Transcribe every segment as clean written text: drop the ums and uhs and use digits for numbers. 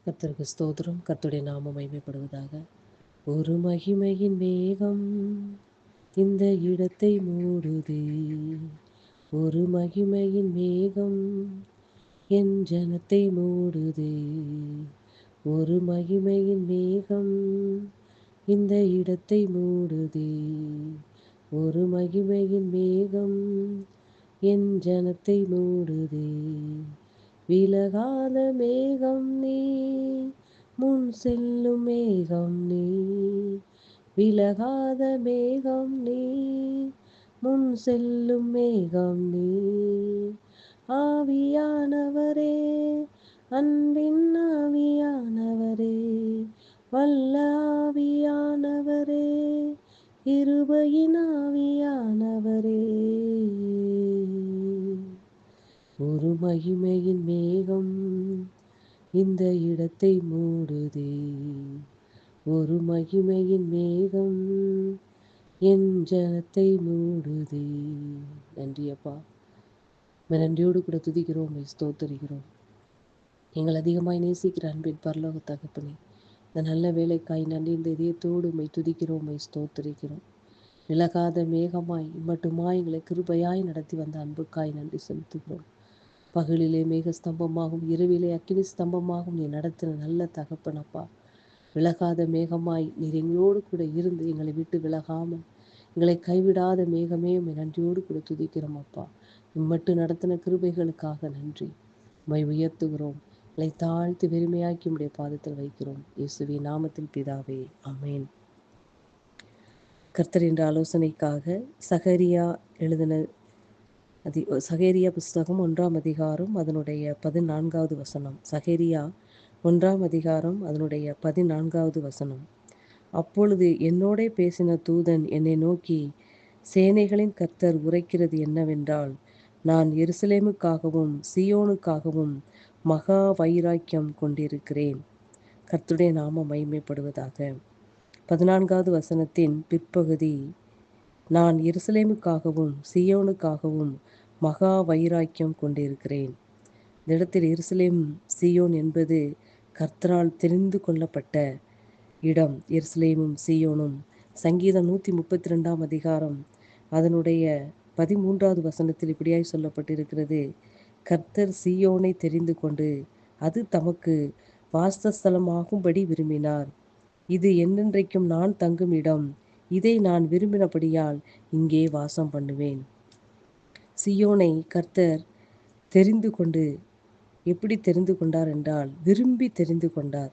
கர்த்தருக்கு ஸ்தோத்திரம். கர்த்தருடைய நாமம் மகிமைப்படுவதாக. ஒரு மகிமையின் மேகம் இந்த இடத்தை மூடுதே. ஒரு மகிமையின் மேகம் என் ஜனத்தை மூடுதே. ஒரு மகிமையின் மேகம் இந்த இடத்தை மூடுதே. ஒரு மகிமையின் மேகம் என் ஜனத்தை மூடுதே. விலகாத மேகம் நீ, முன் செல்லும் மேகம் நீ. விலகாத மேகம் நீ, முன் செல்லும் மேகம் நீ. ஆவியானவரே, அன்பின் ஆவியானவரே, வல்ல ஆவியானவரே, கிருபையின் ஆவியானவரே. ஒரு மகிமையின் மேகம் இந்த இடத்தை மூடுதே. ஒரு மகிமையின் மேகம் என் ஜனத்தை மூடுதே. நன்றி அப்பா. நன்றியோடு கூட துதிக்கிறோம், உம்மை ஸ்தோத்தரிக்கிறோம். எங்கள் அதிகமாய் நேசிக்கிற அன்பின் பரலோக தகப்பனே, இந்த நல்ல வேலைக்காய் நன்றி. இந்த இதயத்தோடு உம்மை துதிக்கிறோம், உம்மை ஸ்தோத்தரிக்கிறோம். விலகாத மேகமாய் இம்மட்டுமாய் எங்களை கிருபையாய் நடத்தி வந்த அன்புக்காய் நன்றி செலுத்துகிறோம். பகலிலே மேக ஸ்தம்பமாகும், இரவிலே அக்கினி ஸ்தம்பமாகும் நீ நடத்தின நல்ல தகப்பனப்பா. விலகாத மேகமாய் நீர் எங்களோடு கூட இருந்து எங்களை விட்டு விலகாமல் எங்களை கைவிடாத மேகமே உம்மை நன்றியோடு கூட துதிக்கிறோம் அப்பா. இம்மட்டு நடத்தின கிருபைகளுக்காக நன்றி. உம்மை உயர்த்துகிறோம். எங்களை தாழ்த்தி வெறுமையாக்கி உம்முடைய பாதத்தில் வைக்கிறோம். இயேசுவின் நாமத்தில் பிதாவே, ஆமென். கர்த்தர் என்ற ஆலோசனைக்காக சகரியா எழுதின சகேரியா புஸ்தகம் 1ஆம் அதிகாரம் அதனுடைய 14வது வசனம். சகேரியா 1ஆம் அதிகாரம் அதனுடைய 14வது வசனம். அப்பொழுது என்னோடே பேசின தூதன் என்னை நோக்கி, சேனைகளின் கர்த்தர் உரைக்கிறது என்னவென்றால், நான் எருசலேமுக்காகவும் சீயோனுக்காகவும் மகா வைராக்கியம் கொண்டிருக்கிறேன். கர்த்தருடைய நாமம் மகிமைப்படுவதாக. 14வது வசனத்தின் பிற்பகுதி, நான் எருசலேமுக்காகவும் சீயோனுக்காகவும் மகா வைராக்கியம் கொண்டிருக்கிறேன். இந்த இடத்தில் எருசலேம் சீயோன் என்பது கர்த்தரால் தெரிந்து கொள்ளப்பட்ட இடம். எருசலேமும் சீயோனும் சங்கீதம் 132ஆம் அதிகாரம் அதனுடைய 13வது வசனத்தில் இப்படியாய் சொல்லப்பட்டிருக்கிறது, கர்த்தர் சீயோனை தெரிந்து கொண்டு அது தமக்கு வாசஸ்தலமாகும்படி விரும்பினார். இது என்றென்றைக்கும் நான் தங்கும் இடம். இதை நான் விரும்பினபடியால் இங்கே வாசம் பண்ணுவேன். சீயோனை கர்த்தர் தெரிந்து கொண்டு, எப்படி தெரிந்து கொண்டார் என்றால், விரும்பி தெரிந்து கொண்டார்.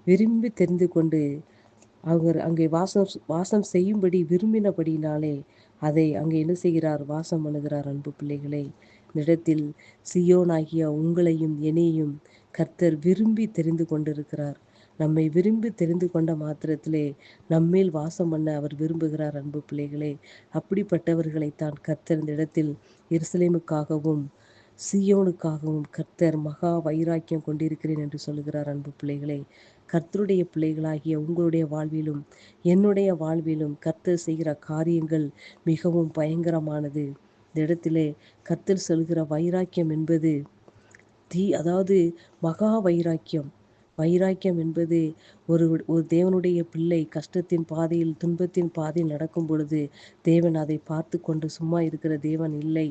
விரும்பி தெரிந்து கொண்டு அவர் அங்கே வாசம் செய்யும்படி விரும்பினபடினாலே அதை அங்கே என்ன செய்கிறார்? வாசம் பண்ணுகிறார். அன்பு பிள்ளைகளே, இந்த இடத்தில் சீயோனாகிய உங்களையும் என்னையும் கர்த்தர் விரும்பி தெரிந்து கொண்டிருக்கிறார். நம்மை விரும்பி தெரிந்து கொண்ட மாத்திரத்திலே நம்மேல் வாசம் பண்ண அவர் விரும்புகிறார். அன்பு பிள்ளைகளே, அப்படிப்பட்டவர்களைத்தான் கர்த்தர் இந்த இடத்தில் எருசலேமுக்காகவும் சீயோனுக்காகவும் கர்த்தர் மகா வைராக்கியம் கொண்டிருக்கிறேன் என்று சொல்லுகிறார். அன்பு பிள்ளைகளே, கர்த்தருடைய பிள்ளைகளாகிய உங்களுடைய வாழ்விலும் என்னுடைய வாழ்விலும் கர்த்தர் செய்கிற காரியங்கள் மிகவும் பயங்கரமானது. இந்த இடத்திலே கர்த்தர் சொல்கிற வைராக்கியம் என்பது அதாவது மகா வைராக்கியம். வைராக்கியம் என்பது ஒரு ஒரு தேவனுடைய பிள்ளை கஷ்டத்தின் பாதையில் துன்பத்தின் பாதையில் நடக்கும் பொழுது தேவன் அதை பார்த்து கொண்டு சும்மா இருக்கிற தேவன் இல்லை.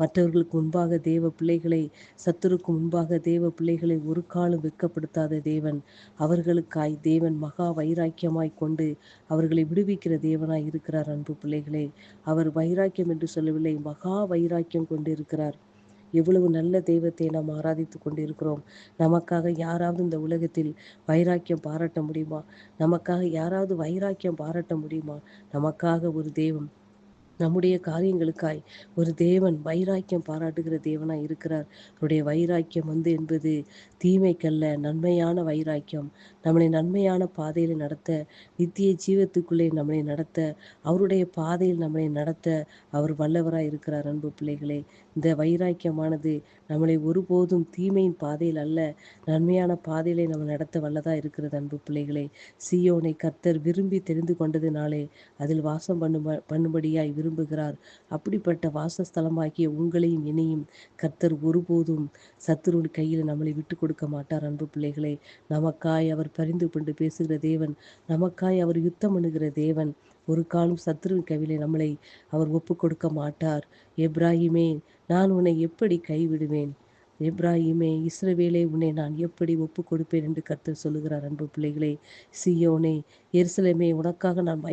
மற்றவர்களுக்கு முன்பாக தேவ பிள்ளைகளை, சத்துருக்கு முன்பாக தேவ பிள்ளைகளை ஒரு காலம் வெட்கப்படுத்தாத தேவன். அவர்களுக்காய் தேவன் மகா வைராக்கியமாய் கொண்டு அவர்களை விடுவிக்கிற தேவனாய் இருக்கிறார். அன்பு பிள்ளைகளே, அவர் வைராக்கியம் என்று சொல்லவில்லை, மகா வைராக்கியம் கொண்டிருக்கிறார். எவ்வளவு நல்ல தெய்வத்தை நாம் ஆராதித்து கொண்டிருக்கிறோம். நமக்காக யாராவது இந்த உலகத்தில் வைராக்கியம் பாராட்ட முடியுமா? நமக்காக யாராவது வைராக்கியம் பாராட்ட முடியுமா? நமக்காக ஒரு தெய்வம், நம்முடைய காரியங்களுக்காய் ஒரு தேவன் வைராக்கியம் பாராட்டுகிற தேவனாய் இருக்கிறார். அவருடைய வைராக்கியம் என்பது தீமைக்கல்ல, நன்மையான வைராக்கியம். நம்மளை நன்மையான பாதையில் நடத்த, நித்திய ஜீவத்துக்குள்ளே நம்மளை நடத்த, அவருடைய பாதையில் நம்மளை நடத்த அவர் வல்லவராய் இருக்கிறார். அன்பு பிள்ளைகளே, இந்த வைராக்கியமானது நம்மளை ஒருபோதும் தீமையின் பாதையில் அல்ல, நன்மையான பாதையிலே நம்ம நடத்த வல்லதா இருக்கிறது. அன்பு பிள்ளைகளே, சீயோனை கர்த்தர் விரும்பி தெரிந்து கொண்டதினாலே அதில் வாசம் பண்ணும்படியாய் விரும்புகிறார். அப்படிப்பட்ட வாசஸ்தலமாகிய உங்களையும் என்னையும் கர்த்தர் ஒருபோதும் சத்துருவின் கையில் நம்மளை விட்டு கொடுக்க மாட்டார். அன்பு பிள்ளைகளே, நமக்காய் அவர் பரிந்து கொண்டு பேசுகிற தேவன், நமக்காய் அவர் யுத்தம் பண்ணுகிற தேவன். ஒரு காலம் சத்துருவின் கையிலே நம்மளை அவர் ஒப்பு கொடுக்க மாட்டார். எப்ராஹிமே, நான் உன்னை எப்படி கைவிடுவேன்? எப்ராஹிமே, இஸ்ரவேலே, உன்னை நான் எப்படி ஒப்பு கொடுப்பேன் என்று கர்த்தர் சொல்லுகிறார். அன்பு பிள்ளைகளே, சீயோனே, எருசலேமே, உனக்காக நான்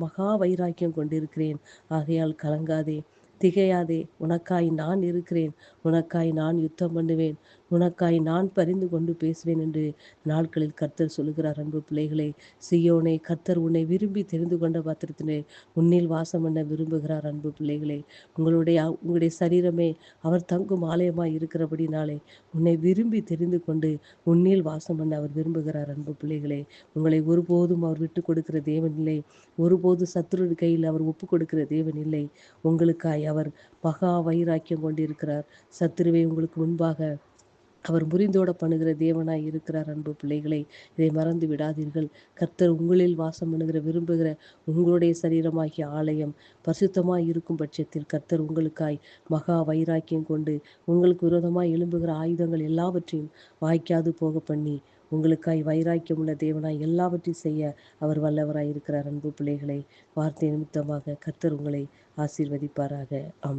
மகா வைராக்கியம் கொண்டிருக்கிறேன். ஆகையால் கலங்காதே, திகையாதே. உனக்காய் நான் இருக்கிறேன். உனக்காய் நான் யுத்தம் பண்ணுவேன். உனக்காய் நான் பரிந்து கொண்டு பேசுவேன் என்று நாட்களில் கர்த்தர் சொல்லுகிறார். அன்பு பிள்ளைகளே, சீயோனே, கர்த்தர் உன்னை விரும்பி தெரிந்து கொண்ட பாத்திரத்திலே உன்னில் வாசம் பண்ண விரும்புகிறார். அன்பு பிள்ளைகளே, உங்களுடைய சரீரமே அவர் தங்கும் ஆலயமாய் இருக்கிறபடினாலே உன்னை விரும்பி தெரிந்து கொண்டு உன்னில் வாசம் பண்ண அவர் விரும்புகிறார். அன்பு பிள்ளைகளே, உங்களை ஒருபோதும் அவர் விட்டு கொடுக்கிற தேவன் இல்லை. ஒருபோது சத்துரு கையில் அவர் ஒப்பு கொடுக்கிற தேவன் இல்லை. உங்களுக்காய் அவர் மகா வைராக்கியம் கொண்டிருக்கிறார். சத்துருவை உங்களுக்கு முன்பாக அவர் முறிந்தோட பண்ணுகிற தேவனாய் இருக்கிறார். அன்பு பிள்ளைகளை, இதை மறந்து விடாதீர்கள். கர்த்தர் உங்களில் வாசம் பண்ணுகிற விரும்புகிற உங்களுடைய சரீரமாகிய ஆலயம் பரிசுத்தமாய் இருக்கும் பட்சத்தில் கர்த்தர் உங்களுக்காய் மகா வைராக்கியம் கொண்டு உங்களுக்கு விரோதமாய் எழும்புகிற ஆயுதங்கள் எல்லாவற்றையும் வாய்க்காது போக பண்ணி உங்களுக்காய் வைராக்கியம் உள்ள தேவனாய் எல்லாவற்றையும் செய்ய அவர் வல்லவராய் இருக்கிறார். அன்பு பிள்ளைகளை, வார்த்தை நிமித்தமாக கர்த்தர் உங்களை ஆசீர்வதிப்பாராக. ஆமென்.